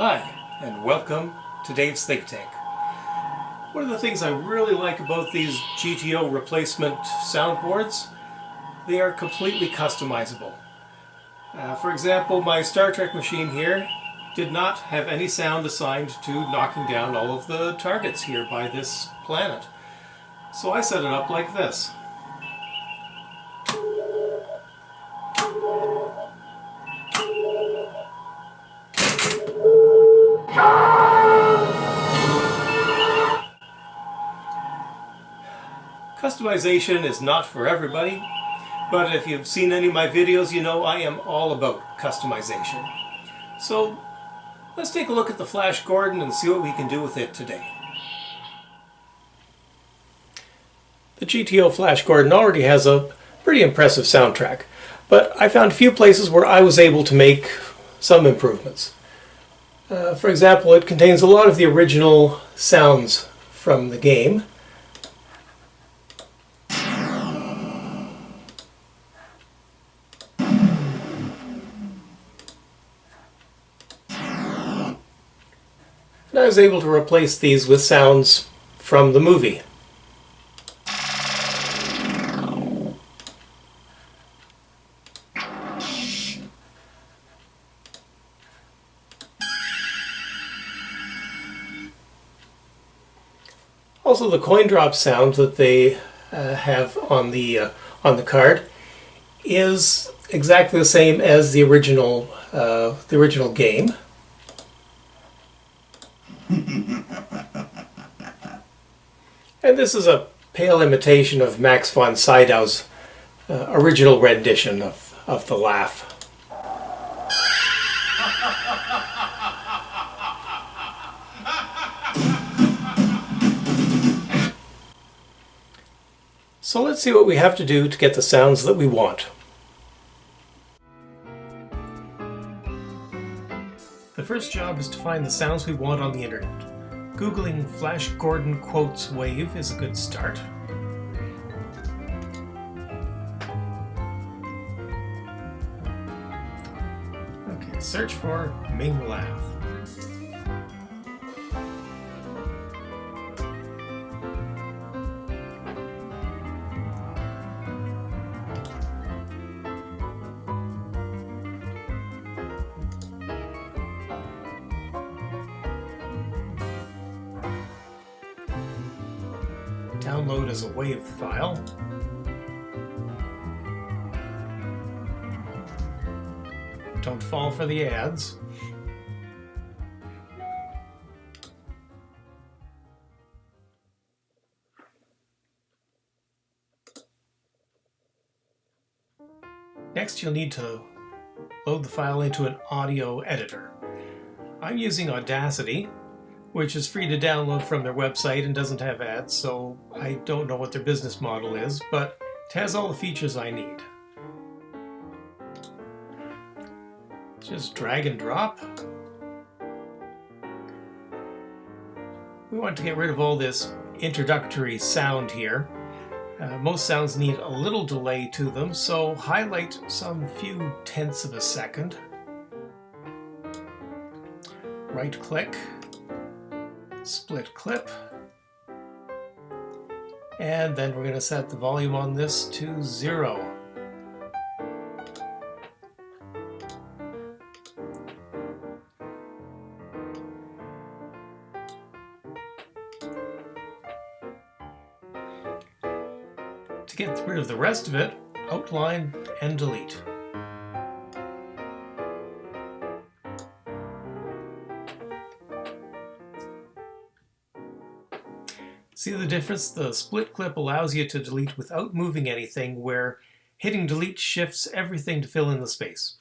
Hi, and welcome to Dave's Think Tank. One of the things I really like about these GTO replacement soundboards, they are completely customizable. For example, my Star Trek machine here did not have any sound assigned to knocking down all of the targets here by this planet. So I set it up like this. Customization is not for everybody, but if you've seen any of my videos, you know I am all about customization. So let's take a look at the Flash Gordon and see what we can do with it today. The GTO Flash Gordon already has a pretty impressive soundtrack, but I found a few places where I was able to make some improvements. For example, it contains a lot of the original sounds from the game. And I was able to replace these with sounds from the movie. Also, the coin drop sound that they have on the card is exactly the same as the original game. And this is a pale imitation of Max von Sydow's original rendition of the laugh. So let's see what we have to do to get the sounds that we want. The first job is to find the sounds we want on the internet. Googling Flash Gordon quotes wave is a good start. Okay, search for Ming laugh. Download as a WAV file. Don't fall for the ads. Next, you'll need to load the file into an audio editor. I'm using Audacity, which is free to download from their website and doesn't have ads, so I don't know what their business model is, but it has all the features I need. Just drag and drop. We want to get rid of all this introductory sound here. Most sounds need a little delay to them, so highlight some few tenths of a second. Right-click. Split clip, and then we're going to set the volume on this to 0. To get rid of the rest of it, outline and delete. See the difference? The split clip allows you to delete without moving anything, where hitting delete shifts everything to fill in the space.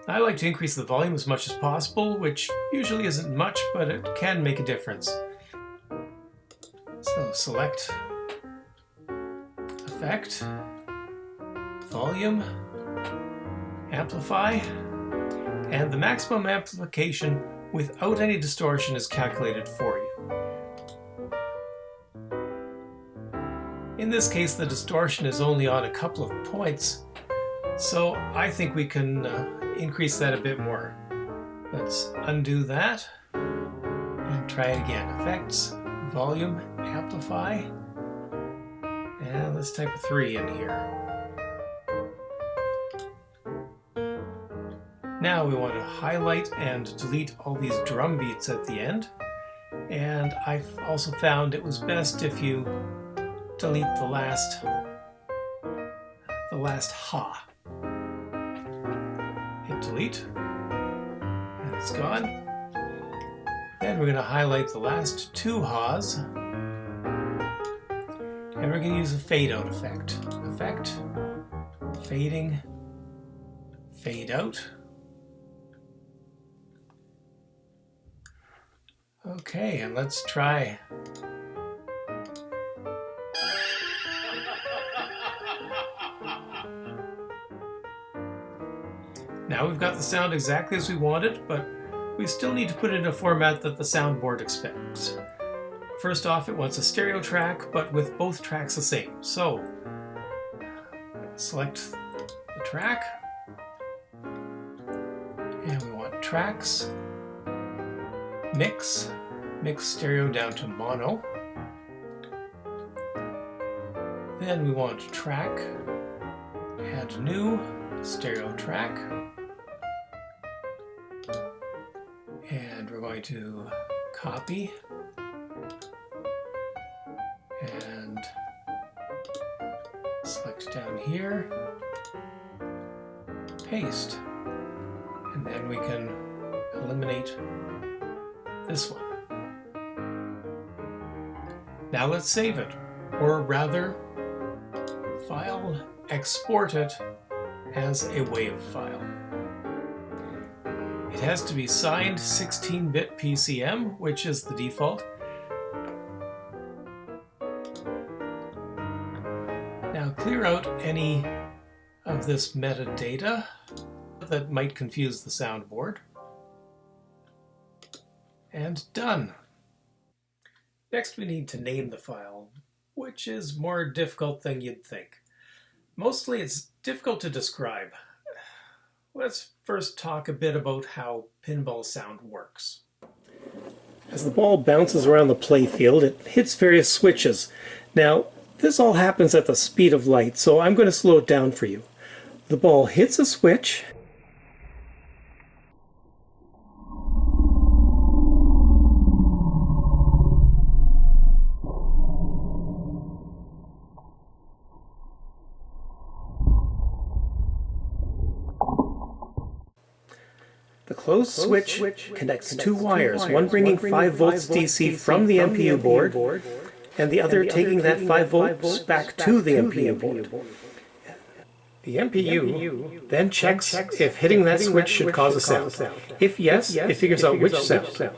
I like to increase the volume as much as possible, which usually isn't much, but it can make a difference. So select Effect, Volume, Amplify, and the maximum amplification without any distortion is calculated for you. In this case, the distortion is only on a couple of points, so I think we can increase that a bit more. Let's undo that and try it again. Effects, volume, amplify, and let's type a 3 in here. Now we want to highlight and delete all these drum beats at the end. And I've also found it was best if you delete the last ha. Hit delete, and it's gone. Then we're going to highlight the last 2 ha's, and we're going to use a fade out effect. Effect, fading, fade out. Okay, and let's try. Now we've got the sound exactly as we want it, but we still need to put it in a format that the soundboard expects. First off, it wants a stereo track, but with both tracks the same. So, select the track, and we want tracks, mix stereo down to mono. Then we want track, add new, stereo track. And we're going to copy and select down here, paste, and then we can eliminate this one. Now let's save it, or rather, file, export it as a WAV file. It has to be signed 16-bit PCM, which is the default. Now clear out any of this metadata that might confuse the soundboard. And done. Next we need to name the file, which is more difficult than you'd think. Mostly it's difficult to describe. Let's first talk a bit about how pinball sound works. As the ball bounces around the playfield, it hits various switches. Now, this all happens at the speed of light, so I'm going to slow it down for you. The ball hits a switch, the closed switch connects 2 wires, one bringing 5 volts DC from the MPU board, and the other taking that 5 volts back to the MPU board. The MPU then checks if hitting that switch should cause a sound. If yes, it figures out which sound.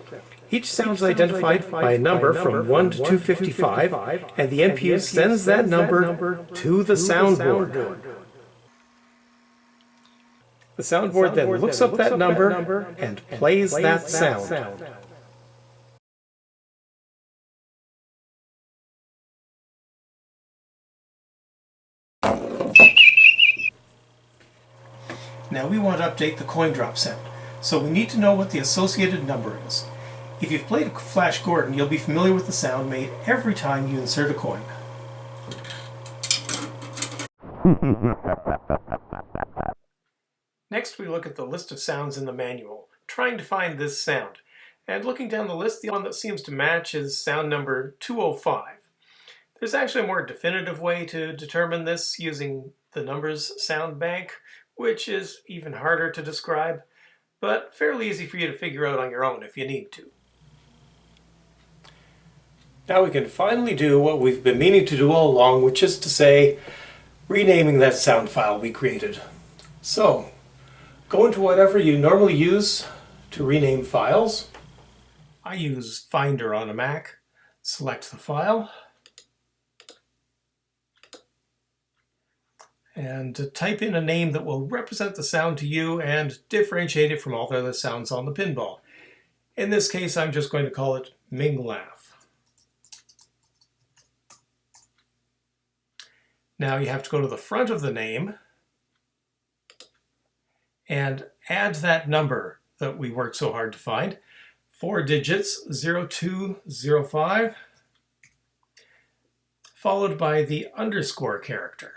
Each sound is identified by a number from 1 to 255, and the MPU sends that number to the soundboard. The soundboard then looks up that number and plays that sound. Now we want to update the coin drop sound, so we need to know what the associated number is. If you've played Flash Gordon, you'll be familiar with the sound made every time you insert a coin. Next we look at the list of sounds in the manual, trying to find this sound. And looking down the list, the one that seems to match is sound number 205. There's actually a more definitive way to determine this using the numbers sound bank, which is even harder to describe, but fairly easy for you to figure out on your own if you need to. Now we can finally do what we've been meaning to do all along, which is to say, renaming that sound file we created. So, go into whatever you normally use to rename files. I use Finder on a Mac. Select the file. And to type in a name that will represent the sound to you and differentiate it from all the other sounds on the pinball. In this case, I'm just going to call it Ming Laugh. Now you have to go to the front of the name and add that number that we worked so hard to find. 4 digits, 0205, followed by the underscore character.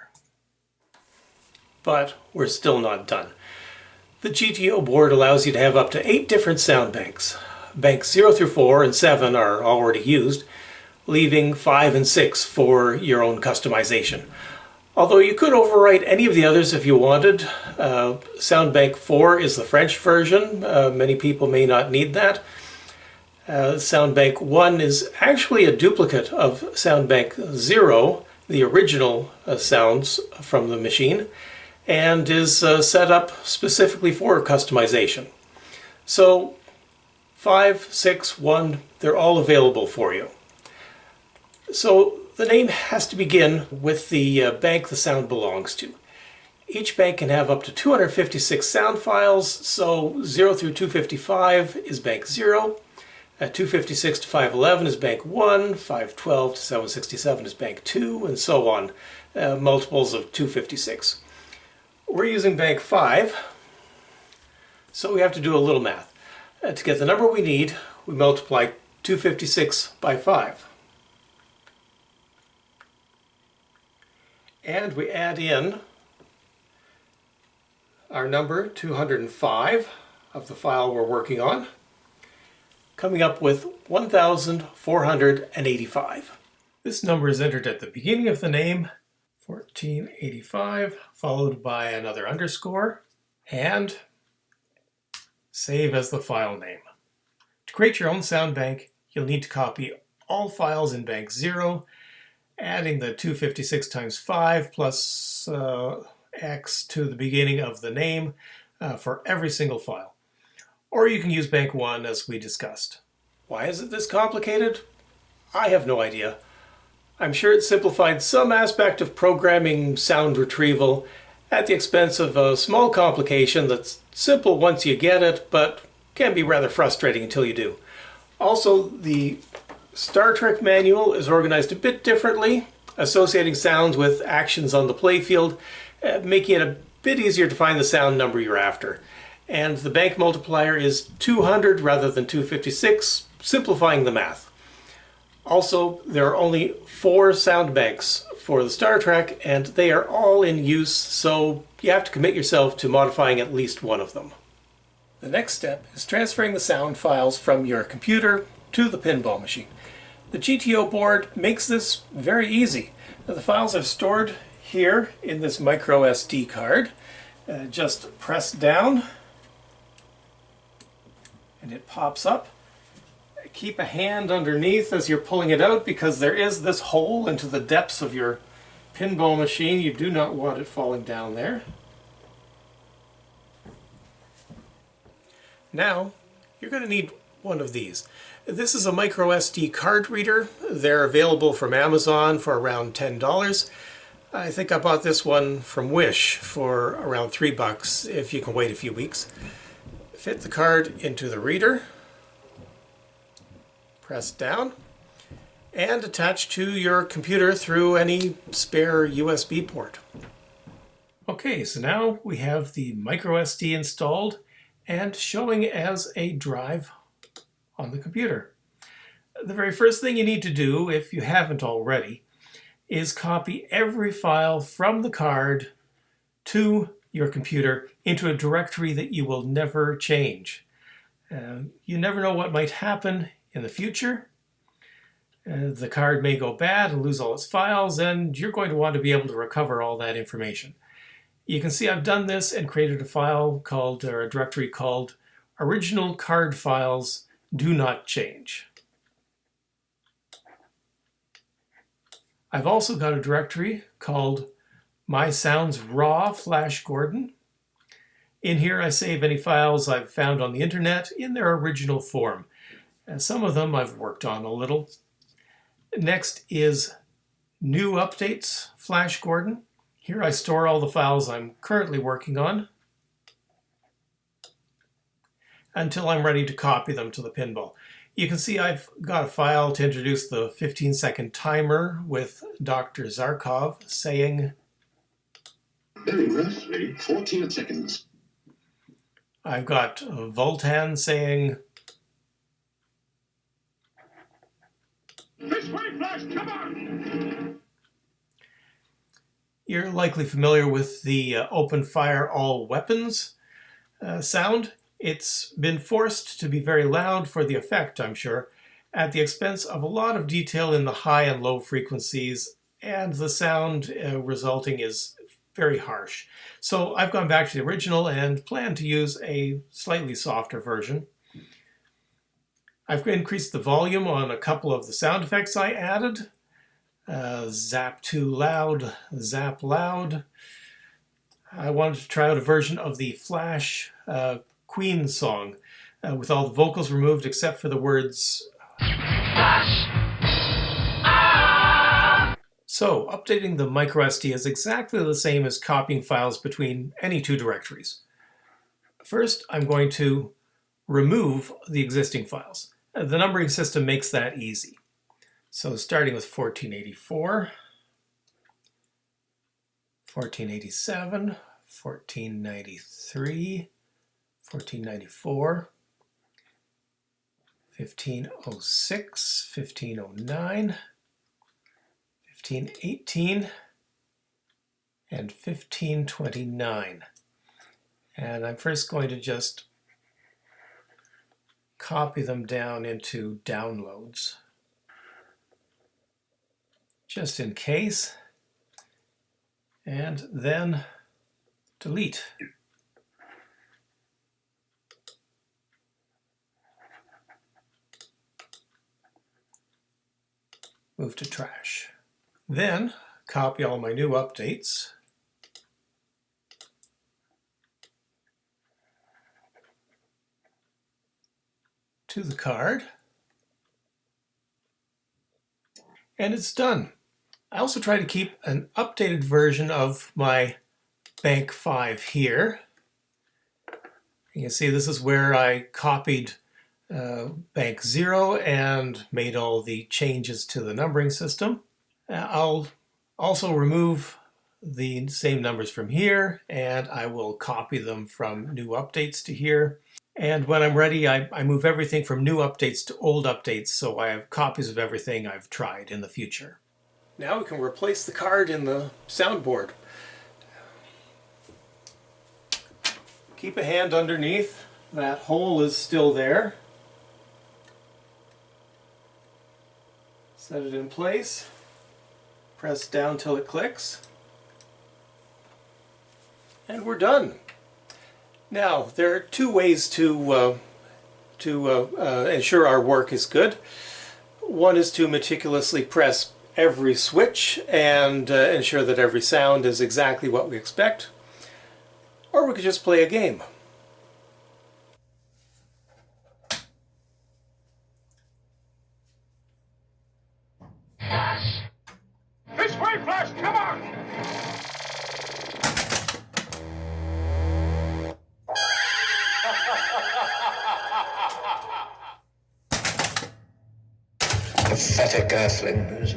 But we're still not done. The GTO board allows you to have up to 8 different sound banks. Banks 0 through 4 and 7 are already used, leaving 5 and 6 for your own customization. Although you could overwrite any of the others if you wanted. Sound Bank 4 is the French version. Many people may not need that. Sound Bank 1 is actually a duplicate of Sound Bank 0, the original sounds from the machine, and is set up specifically for customization. So 5, 6, 1, they're all available for you. So the name has to begin with the bank the sound belongs to. Each bank can have up to 256 sound files, so 0 through 255 is bank 0, 256 to 511 is bank 1, 512 to 767 is bank 2, and so on, multiples of 256. We're using bank 5, so we have to do a little math. To get the number we need, we multiply 256 by 5. And we add in our number 205 of the file we're working on, coming up with 1,485. This number is entered at the beginning of the name, 1485, followed by another underscore, and save as the file name. To create your own sound bank, you'll need to copy all files in bank 0, adding the 256 times 5 plus X to the beginning of the name for every single file. Or you can use bank 1 as we discussed. Why is it this complicated? I have no idea. I'm sure it simplified some aspect of programming sound retrieval at the expense of a small complication that's simple once you get it, but can be rather frustrating until you do. Also, the Star Trek manual is organized a bit differently, associating sounds with actions on the playfield, making it a bit easier to find the sound number you're after. And the bank multiplier is 200 rather than 256, simplifying the math. Also, there are only 4 sound banks for the Star Trek, and they are all in use, so you have to commit yourself to modifying at least one of them. The next step is transferring the sound files from your computer to the pinball machine. The GTO board makes this very easy. The files are stored here in this micro SD card. Just press down and it pops up. Keep a hand underneath as you're pulling it out because there is this hole into the depths of your pinball machine. You do not want it falling down there. Now, you're going to need one of these. This is a micro SD card reader. They're available from Amazon for around $10. I think I bought this one from Wish for around $3 if you can wait a few weeks. Fit the card into the reader, press down, and attach to your computer through any spare USB port. Okay, so now we have the micro SD installed and showing as a drive on the computer. The very first thing you need to do, if you haven't already, is copy every file from the card to your computer into a directory that you will never change. You never know what might happen in the future. The card may go bad and lose all its files, and you're going to want to be able to recover all that information. You can see I've done this and created a file called, or a directory called Original Card Files Do Not Change. I've also got a directory called My Sounds Raw Flash Gordon. In here I save any files I've found on the internet in their original form. And some of them I've worked on a little. Next is New Updates Flash Gordon. Here I store all the files I'm currently working on until I'm ready to copy them to the pinball. You can see I've got a file to introduce the 15-second timer with Dr. Zarkov saying, very roughly 14 seconds. I've got Voltan saying, "This way, Flash, come on!" You're likely familiar with the open fire all weapons sound. It's been forced to be very loud for the effect, I'm sure, at the expense of a lot of detail in the high and low frequencies, and the sound resulting is very harsh. So I've gone back to the original and plan to use a slightly softer version. I've increased the volume on a couple of the sound effects I added. Zap too loud, zap loud. I wanted to try out a version of the Flash Queen song with all the vocals removed except for the words Flash. So, updating the microSD is exactly the same as copying files between any two directories. First, I'm going to remove the existing files. The numbering system makes that easy. So starting with 1484, 1487, 1493, 1494, 1506, 1509, 1518, and 1529. And I'm first going to just copy them down into downloads, just in case, and then delete. Move to trash. Then copy all my new updates. To the card. And it's done. I also try to keep an updated version of my Bank 5 here. You can see this is where I copied Bank 0 and made all the changes to the numbering system. I'll also remove the same numbers from here, and I will copy them from new updates to here. And when I'm ready, I move everything from new updates to old updates, so I have copies of everything I've tried in the future. Now we can replace the card in the soundboard. Keep a hand underneath. That hole is still there. Set it in place. Press down till it clicks. And we're done. Now, there are two ways to ensure our work is good. One is to meticulously press every switch and ensure that every sound is exactly what we expect. Or we could just play a game. Flash! This way, Flash, come on! Pathetic earthlings.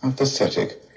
How pathetic.